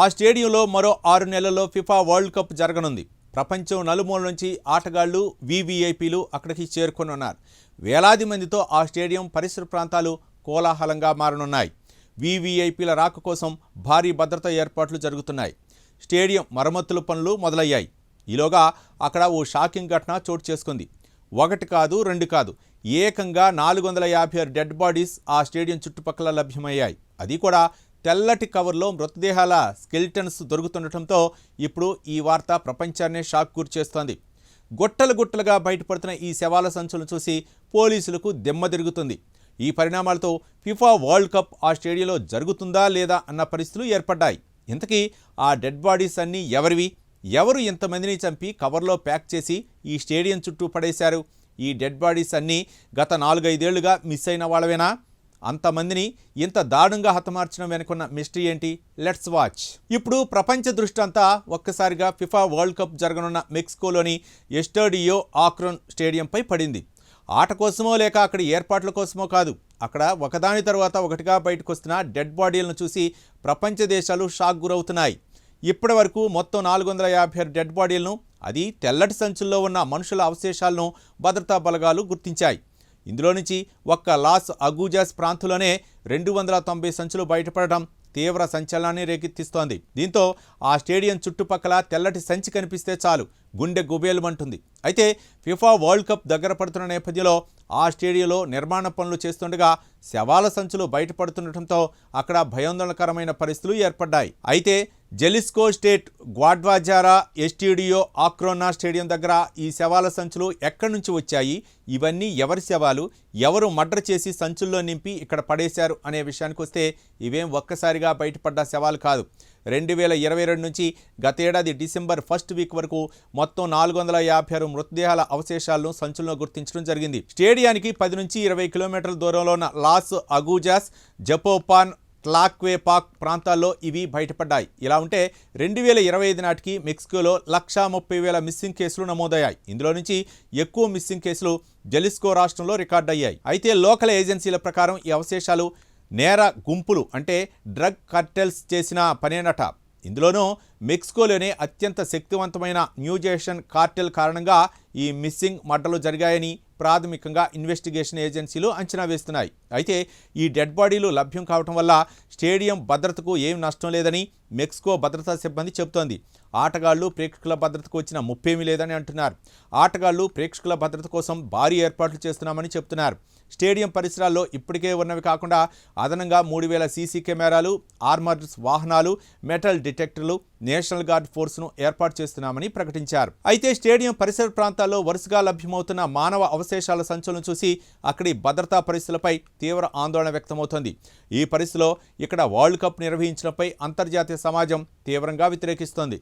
ఆ స్టేడియంలో మరో 6 నెలల్లో ఫిఫా వరల్డ్ కప్ జరగనుంది. ప్రపంచం నలుమూల నుంచి ఆటగాళ్లు, వీవీఐపీలు అక్కడికి చేరుకొనున్నారు. వేలాది మందితో ఆ స్టేడియం పరిసర ప్రాంతాలు కోలాహలంగా మారనున్నాయి. వీవీఐపీల రాక కోసం భారీ భద్రతా ఏర్పాట్లు జరుగుతున్నాయి. స్టేడియం మరమ్మతుల పనులు మొదలయ్యాయి. ఈలోగా అక్కడ ఓ షాకింగ్ ఘటన చోటు చేసుకుంది. ఒకటి కాదు, రెండు కాదు, ఏకంగా 456 డెడ్ బాడీస్ ఆ స్టేడియం చుట్టుపక్కల లభ్యమయ్యాయి. అది కూడా తెల్లటి కవర్లో మృతదేహాల స్కెలిటన్స్ దొరుకుతుండటంతో ఇప్పుడు ఈ వార్త ప్రపంచాన్నే షాక్ గురి చేస్తోంది. గుట్టలు గుట్టలుగా బయటపడుతున్న ఈ శవాల సంచులను చూసి పోలీసులకు దిమ్మ తిరుగుతుంది. ఈ పరిణామాలతో ఫిఫా వరల్డ్ కప్ ఆ స్టేడియంలో జరుగుతుందా లేదా అన్న పరిస్థితులు ఏర్పడ్డాయి. ఇంతకీ ఆ డెడ్ బాడీస్ అన్నీ ఎవరివి? ఎవరు ఇంతమందిని చంపి కవర్లో ప్యాక్ చేసి ఈ స్టేడియం చుట్టూ పడేశారు? ఈ డెడ్ బాడీస్ అన్నీ గత 4-5 ఏళ్లుగా మిస్ అయిన వాళ్ళవేనా? అంతమందిని ఇంత దారుణంగా హతమార్చడం వెనుకున్న మిస్టరీ ఏంటి? Let's watch. ఇప్పుడు ప్రపంచ దృష్టి అంతా ఒక్కసారిగా ఫిఫా వరల్డ్ కప్ జరగనున్న మెక్సికోలోని ఎస్టాడియో ఆక్రోన్ స్టేడియంపై పడింది. ఆట కోసమో లేక అక్కడి ఏర్పాట్ల కోసమో కాదు, అక్కడ ఒకదాని తర్వాత ఒకటిగా బయటకు వస్తున్న డెడ్ బాడీలను చూసి ప్రపంచ దేశాలు షాక్ గురవుతున్నాయి. ఇప్పటి వరకు మొత్తం 456 డెడ్ బాడీలను, అది తెల్లటి సంచుల్లో ఉన్న మనుషుల అవశేషాలను భద్రతా బలగాలు గుర్తించాయి. ఇందులో నుంచి ఒక్క లాస్ అగూజాస్ ప్రాంతంలోనే 290 సంచులు బయటపడడం తీవ్ర సంచలనాన్ని రేకెత్తిస్తోంది. దీంతో ఆ స్టేడియం చుట్టుపక్కల తెల్లటి సంచి కనిపిస్తే చాలు గుండె గుబేలుమంటుంది. అయితే ఫిఫా వరల్డ్ కప్ దగ్గర పడుతున్న నేపథ్యంలో ఆ స్టేడియంలో నిర్మాణ పనులు చేస్తుండగా శవాల సంచులు బయటపడుతుండటంతో అక్కడ భయాందోళనకరమైన పరిస్థితులు ఏర్పడ్డాయి. అయితే జెలిస్కో స్టేట్ గ్వాడ్వాజారా ఎస్టాడియో ఆక్రోనా స్టేడియం దగ్గర ఈ శవాల సంచులు ఎక్కడి నుంచి వచ్చాయి, ఇవన్నీ ఎవరి శవాలు, ఎవరు మర్డర్ చేసి సంచుల్లో నింపి ఇక్కడ పడేశారు అనే విషయానికి వస్తే ఇవేం ఒక్కసారిగా బయటపడ్డ శవాలు కాదు. 2022 నుంచి గతేడాది డిసెంబర్ 1 వీక్ వరకు మొత్తం 456 మృతదేహాల అవశేషాలను సంచుల్లో గుర్తించడం జరిగింది. స్టేడియానికి 10 నుంచి 20 కిలోమీటర్ల దూరంలో ఉన్న లాస్ అగూజాస్, జపోపాన్, ట్లాక్వేపాక్ ప్రాంతాల్లో ఇవి బయటపడ్డాయి. ఇలా ఉంటే 2025 నాటికి మెక్సికోలో 130,000 మిస్సింగ్ కేసులు నమోదయ్యాయి. ఇందులో నుంచి ఎక్కువ మిస్సింగ్ కేసులు జెలిస్కో రాష్ట్రంలో రికార్డయ్యాయి. అయితే లోకల్ ఏజెన్సీల ప్రకారం ఈ అవశేషాలు నేర గుంపులు అంటే డ్రగ్ కార్టెల్స్ చేసిన పనేనట. ఇందులోనూ మెక్సికోలోనే అత్యంత శక్తివంతమైన న్యూజేషన్ కార్టెల్ కారణంగా ఈ మిస్సింగ్ మర్డర్లు జరిగాయని ప్రాథమికంగా ఇన్వెస్టిగేషన్ ఏజెన్సీలు అంచనా వేస్తున్నాయి. అయితే ఈ డెడ్ బాడీలు లభ్యం కావటం వల్ల స్టేడియం భద్రతకు ఏం నష్టం లేదని మెక్సికో భద్రతా సిబ్బంది చెబుతోంది. ఆటగాళ్లు, ప్రేక్షకుల భద్రతకు వచ్చిన ముప్పేమీ లేదని అంటున్నారు. ఆటగాళ్లు, ప్రేక్షకుల భద్రత కోసం భారీ ఏర్పాట్లు చేస్తున్నామని చెబుతున్నారు. స్టేడియం పరిసరాల్లో ఇప్పటికే ఉన్నవి కాకుండా అదనంగా 3,000 సీసీ కెమెరాలు, ఆర్మర్డ్ వాహనాలు, మెటల్ డిటెక్టర్లు, నేషనల్ గార్డ్ ఫోర్స్ను ఏర్పాటు చేస్తున్నామని ప్రకటించారు. అయితే స్టేడియం పరిసర ప్రాంతాల్లో వరుసగా లభ్యమవుతున్న మానవ అవశేషాల సంచులను చూసి అక్కడి భద్రతా పరిస్థితులపై తీవ్ర ఆందోళన వ్యక్తమవుతోంది. ఈ పరిస్థితిలో ఇక్కడ వరల్డ్ కప్ నిర్వహించడంపై అంతర్జాతీయ సమాజం తీవ్రంగా వ్యతిరేకిస్తోంది.